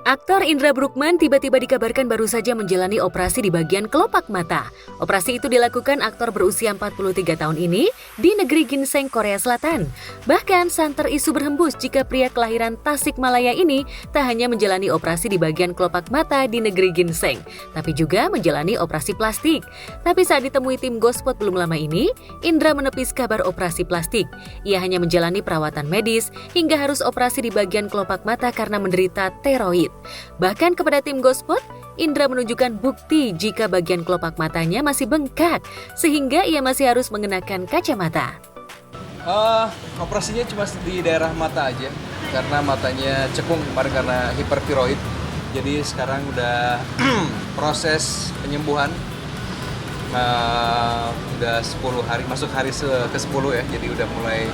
Aktor Indra Bruggman tiba-tiba dikabarkan baru saja menjalani operasi di bagian kelopak mata. Operasi itu dilakukan aktor berusia 43 tahun ini di negeri Ginseng, Korea Selatan. Bahkan santer isu berhembus jika pria kelahiran Tasikmalaya ini tak hanya menjalani operasi di bagian kelopak mata di negeri Ginseng, tapi juga menjalani operasi plastik. Tapi saat ditemui tim Gospot belum lama ini, Indra menepis kabar operasi plastik. Ia hanya menjalani perawatan medis hingga harus operasi di bagian kelopak mata karena menderita teroid. Bahkan kepada tim Gospot, Indra menunjukkan bukti jika bagian kelopak matanya masih bengkak, sehingga ia masih harus mengenakan kacamata. Operasinya cuma di daerah mata aja, karena matanya cekung kemarin karena hipertiroid. Jadi sekarang udah proses penyembuhan, udah 10 hari, masuk hari ke-10 ya, jadi udah mulai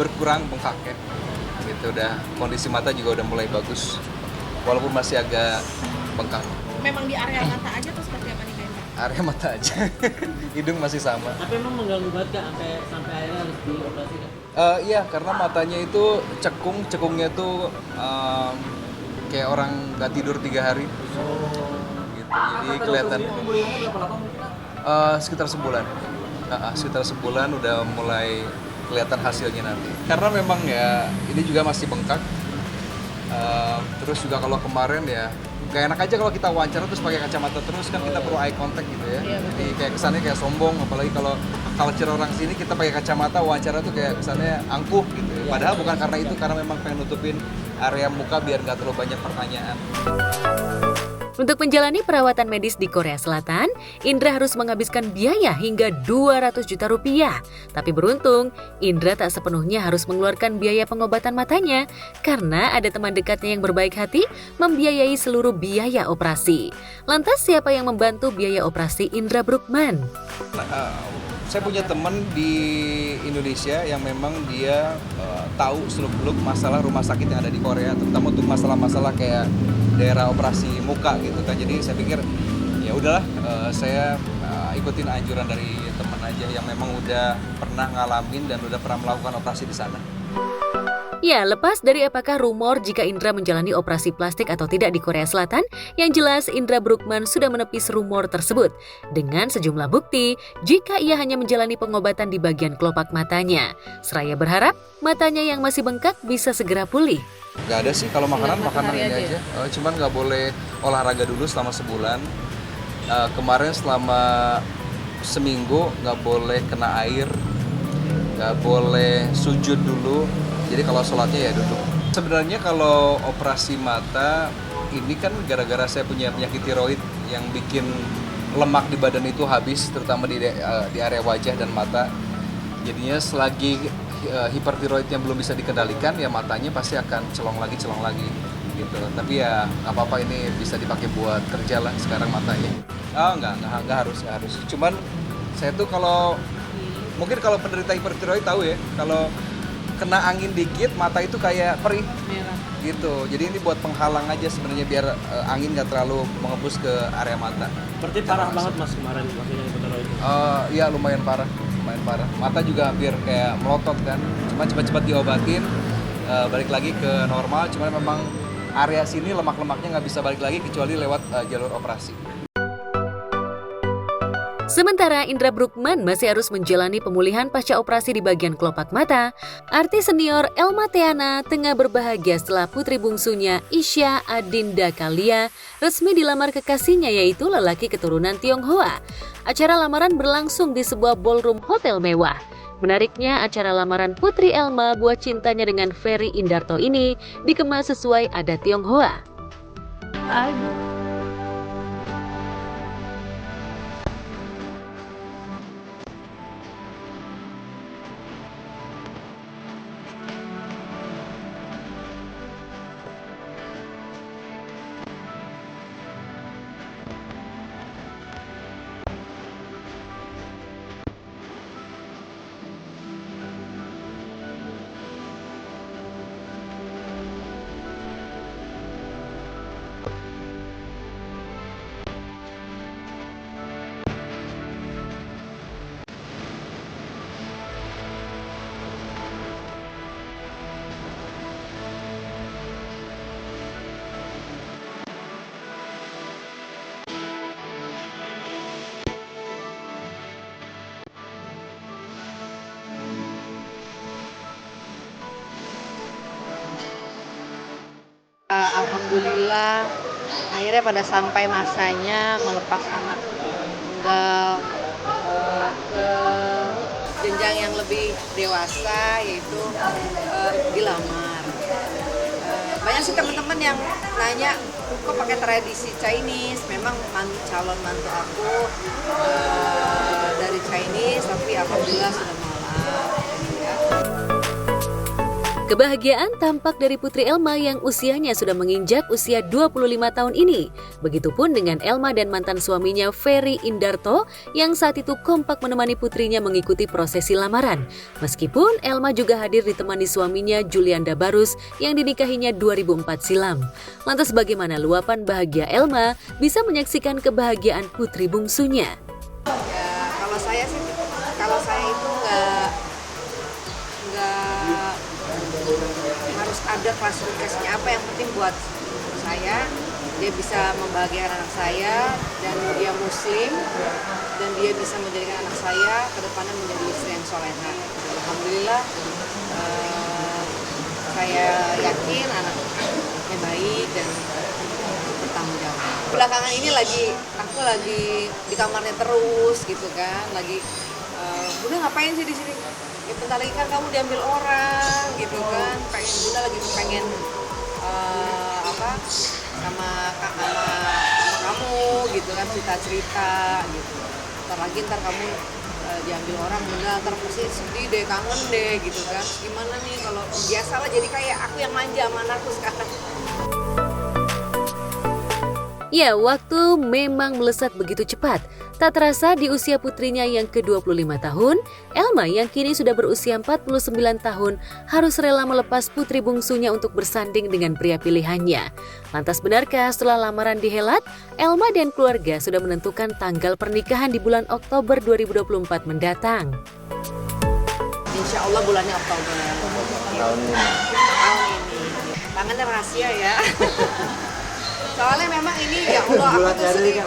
berkurang bengkaknya. Gitu, udah kondisi mata juga udah mulai bagus. Walaupun masih agak bengkak. Memang di area mata aja tuh seperti apa nih Kak? Area mata aja. Hidung masih sama. Tapi emang mengganggu banget Kak sampai akhirnya harus dioperasi Kak? Iya, karena matanya itu cekungnya tuh kayak orang nggak tidur 3 hari. Gitu. Jadi kelihatan. Sekitar sebulan. Sekitar sebulan udah mulai kelihatan hasilnya nanti. Karena memang ya ini juga masih bengkak. Terus juga kalau kemarin ya gak enak aja kalau kita wawancara terus pakai kacamata terus, kan kita perlu eye contact gitu ya. Jadi kayak kesannya kayak sombong, apalagi kalau culture orang sini kita pakai kacamata wawancara tuh kayak kesannya angkuh gitu ya. Padahal bukan karena itu, karena memang pengen nutupin area muka biar gak terlalu banyak pertanyaan. Untuk menjalani perawatan medis di Korea Selatan, Indra harus menghabiskan biaya hingga 200 juta rupiah. Tapi beruntung, Indra tak sepenuhnya harus mengeluarkan biaya pengobatan matanya karena ada teman dekatnya yang berbaik hati membiayai seluruh biaya operasi. Lantas siapa yang membantu biaya operasi Indra Bruggman? Saya punya teman di Indonesia yang memang dia tahu seluk-beluk masalah rumah sakit yang ada di Korea, terutama untuk masalah-masalah kayak daerah operasi muka gitu kan. Jadi saya pikir ya udahlah, saya ikutin anjuran dari teman aja yang memang udah pernah ngalamin dan udah pernah melakukan operasi di sana. Ya, lepas dari apakah rumor jika Indra menjalani operasi plastik atau tidak di Korea Selatan, yang jelas Indra Bruggman sudah menepis rumor tersebut dengan sejumlah bukti jika ia hanya menjalani pengobatan di bagian kelopak matanya. Seraya berharap matanya yang masih bengkak bisa segera pulih. Gak ada sih, kalau makanan ini aja. Cuman gak boleh olahraga dulu selama sebulan. Kemarin selama seminggu gak boleh kena air, gak boleh sujud dulu. Jadi kalau sholatnya ya duduk. Sebenarnya kalau operasi mata ini kan gara-gara saya punya penyakit tiroid yang bikin lemak di badan itu habis, terutama di area wajah dan mata. Jadinya selagi hipertiroid yang belum bisa dikendalikan, ya matanya pasti akan celong lagi gitu. Tapi ya nggak apa-apa, ini bisa dipakai buat kerja lah sekarang matanya. Nggak harus. Cuman saya tuh mungkin kalau penderita hipertiroid tahu ya, kalau kena angin dikit mata itu kayak perih Merah. gitu. Jadi ini buat penghalang aja sebenarnya biar angin nggak terlalu mengembus ke area mata. Berarti parah banget Mas kemarin maksudnya hipertiroid. Ya lumayan parah. Mata juga hampir kayak melotot kan. Cuma cepat-cepat diobatin, balik lagi ke normal. Cuma memang area sini lemak-lemaknya nggak bisa balik lagi kecuali lewat jalur operasi. Sementara Indra Bruggman masih harus menjalani pemulihan pasca operasi di bagian kelopak mata, artis senior Elma Theana tengah berbahagia setelah putri bungsunya Isya Adinda Kalia resmi dilamar kekasihnya, yaitu lelaki keturunan Tionghoa. Acara lamaran berlangsung di sebuah ballroom hotel mewah. Menariknya, acara lamaran Putri Elma buah cintanya dengan Ferry Indarto ini dikemas sesuai adat Tionghoa. alhamdulillah akhirnya pada sampai masanya melepas anak tunggal ke jenjang yang lebih dewasa, yaitu dilamar. Banyak sih teman-teman yang nanya, kok pakai tradisi Chinese? Memang calon mantu aku dari Chinese, tapi alhamdulillah sudah malam. Ya. Kebahagiaan tampak dari Putri Elma yang usianya sudah menginjak usia 25 tahun ini. Begitupun dengan Elma dan mantan suaminya Ferry Indarto yang saat itu kompak menemani putrinya mengikuti prosesi lamaran. Meskipun Elma juga hadir ditemani suaminya Julianda Barus yang dinikahinya 2004 silam. Lantas bagaimana luapan bahagia Elma bisa menyaksikan kebahagiaan putri bungsunya? Ya, kalau saya itu nggak harus ada klasifikasinya apa, yang penting buat saya dia bisa membahagiakan anak saya dan dia muslim dan dia bisa menjadikan anak saya ke depannya menjadi istri yang soleha. Alhamdulillah saya yakin anaknya baik dan bertanggung jawab. Belakangan ini aku lagi di kamarnya terus gitu kan, lagi Bunda ngapain sih di sini? Ya bentar lagi kan kamu diambil orang gitu kan, Bunda lagi pengen sama kamu gitu kan, cerita gitu. Ntar kamu diambil orang, Bunda ntar pasti sedih deh, kangen deh gitu kan. Gimana nih kalau biasalah, jadi kayak aku yang manja sama anakku sekarang. Ya, waktu memang melesat begitu cepat. Tak terasa di usia putrinya yang ke-25 tahun, Elma yang kini sudah berusia 49 tahun harus rela melepas putri bungsunya untuk bersanding dengan pria pilihannya. Lantas benarkah setelah lamaran dihelat, Elma dan keluarga sudah menentukan tanggal pernikahan di bulan Oktober 2024 mendatang? Insya Allah bulannya Oktober. Tahun ini. Tangannya rahasia ya. Soalnya memang ini ya Allah, aku tuh sering,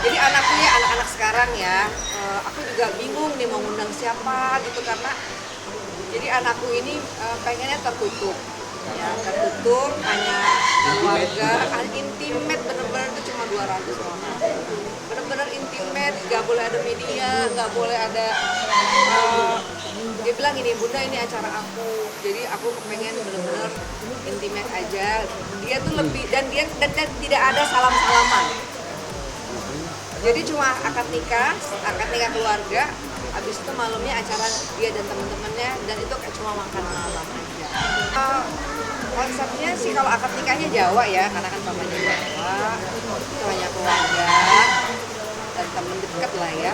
jadi anakku ya, anak-anak sekarang ya, aku juga bingung nih mau ngundang siapa gitu, karena jadi anakku ini pengennya tertutup, ya tertutup, hanya keluarga, intimate, bener-bener itu cuma 200 orang, bener-bener intimate, gak boleh ada media, gak boleh ada, dia bilang ini, Bunda ini acara aku, jadi aku pengen bener-bener intimate aja. Dia tuh lebih dan tidak ada salam-salaman. Jadi cuma akad nikah keluarga, habis itu malamnya acara dia dan teman-temannya, dan itu kayak cuma makan malam aja. Konsepnya sih kalau akad nikahnya Jawa ya, karena kan papanya Jawa, itu hanya keluarga dan teman dekat lah ya.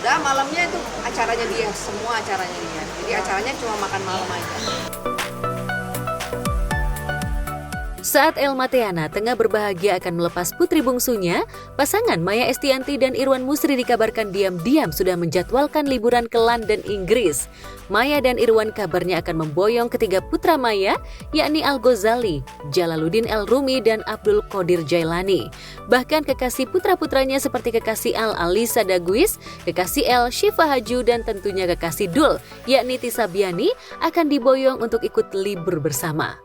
Udah malamnya itu acaranya dia, semua acaranya dia. Jadi acaranya cuma makan malam aja. Saat Elma Theana tengah berbahagia akan melepas putri bungsunya, pasangan Maya Estianty dan Irwan Musri dikabarkan diam-diam sudah menjadwalkan liburan ke London, Inggris. Maya dan Irwan kabarnya akan memboyong ketiga putra Maya, yakni Al-Ghazali, Jalaluddin Al-Rumi, dan Abdul Qadir Jailani. Bahkan kekasih putra-putranya seperti kekasih Al Alisa Daguis, kekasih El Syifa Haju, dan tentunya kekasih Dul, yakni Tisa Biani, akan diboyong untuk ikut libur bersama.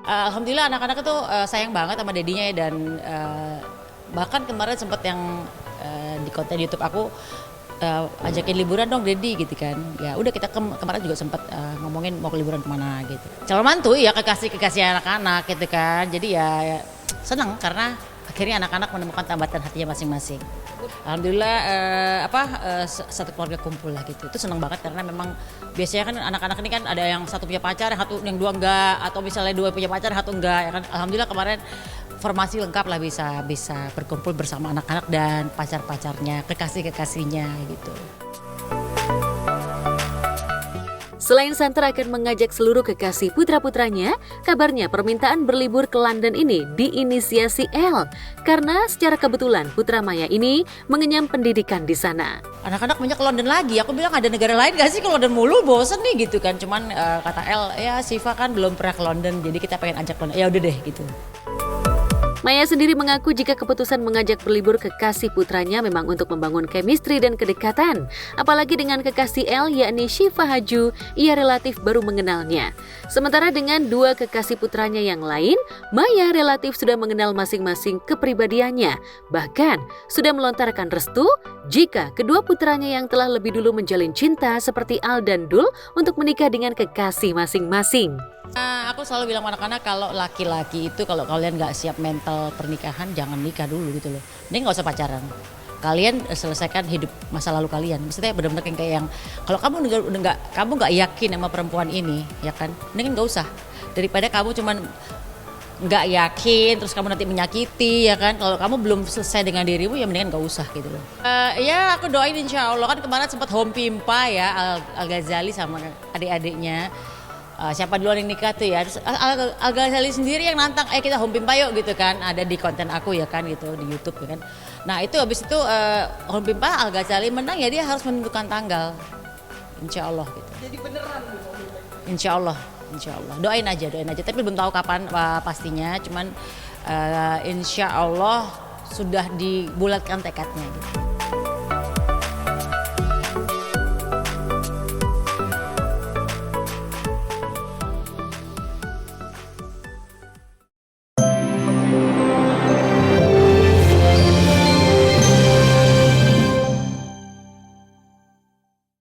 Alhamdulillah anak-anak itu sayang banget sama dedinya ya, dan bahkan kemarin sempat yang di konten YouTube aku ajakin liburan dong Dedi gitu kan. Ya udah kita kemarin juga sempat ngomongin mau ke liburan kemana gitu. Calon mantu ya kekasih anak-anak gitu kan. Jadi ya senang karena akhirnya anak-anak menemukan tambatan hatinya masing-masing. Alhamdulillah satu keluarga kumpul lah gitu. Itu senang banget karena memang biasanya kan anak-anak ini kan ada yang satu punya pacar, yang dua enggak, atau misalnya dua punya pacar, satu enggak ya kan. Alhamdulillah kemarin formasi lengkap lah, bisa berkumpul bersama anak-anak dan pacar-pacarnya, kekasih-kekasihnya gitu. Selain Santer akan mengajak seluruh kekasih putra-putranya, kabarnya permintaan berlibur ke London ini diinisiasi El. Karena secara kebetulan putra Maya ini mengenyam pendidikan di sana. Anak-anak banyak ke London lagi, aku bilang ada negara lain gak sih ke London mulu, bosen nih gitu kan. Cuman kata El, ya Siva kan belum pernah ke London, jadi kita pengen ajak London, ya udah deh gitu. Maya sendiri mengaku jika keputusan mengajak berlibur kekasih putranya memang untuk membangun chemistry dan kedekatan. Apalagi dengan kekasih El yakni Syifa Haju, ia relatif baru mengenalnya. Sementara dengan dua kekasih putranya yang lain, Maya relatif sudah mengenal masing-masing kepribadiannya. Bahkan sudah melontarkan restu jika kedua putranya yang telah lebih dulu menjalin cinta seperti Al dan Dul untuk menikah dengan kekasih masing-masing. Aku selalu bilang anak-anak kalau laki-laki itu kalau kalian nggak siap mental pernikahan jangan nikah dulu gitu loh. Ini nggak usah pacaran. Kalian selesaikan hidup masa lalu kalian. Maksudnya benar-benar kayak yang kalau kamu nggak yakin sama perempuan ini, ya kan? Ini kan nggak usah. Daripada kamu cuman nggak yakin terus kamu nanti menyakiti, ya kan? Kalau kamu belum selesai dengan dirimu ya mendingan nggak usah gitu loh. Ya aku doain insya Allah, kan kemarin sempat home pimpa ya Al Ghazali sama adik-adiknya. Siapa duluan yang nikah tuh ya, terus Al Ghazali sendiri yang nantang, kita home pimpa yuk gitu kan, ada di konten aku ya kan gitu di YouTube ya kan. Nah itu habis itu home pimpa Al Ghazali menang ya dia harus menentukan tanggal, insya Allah gitu. Jadi beneran? Insya Allah, doain aja, tapi belum tahu kapan pastinya, cuman insya Allah sudah dibulatkan tekadnya gitu.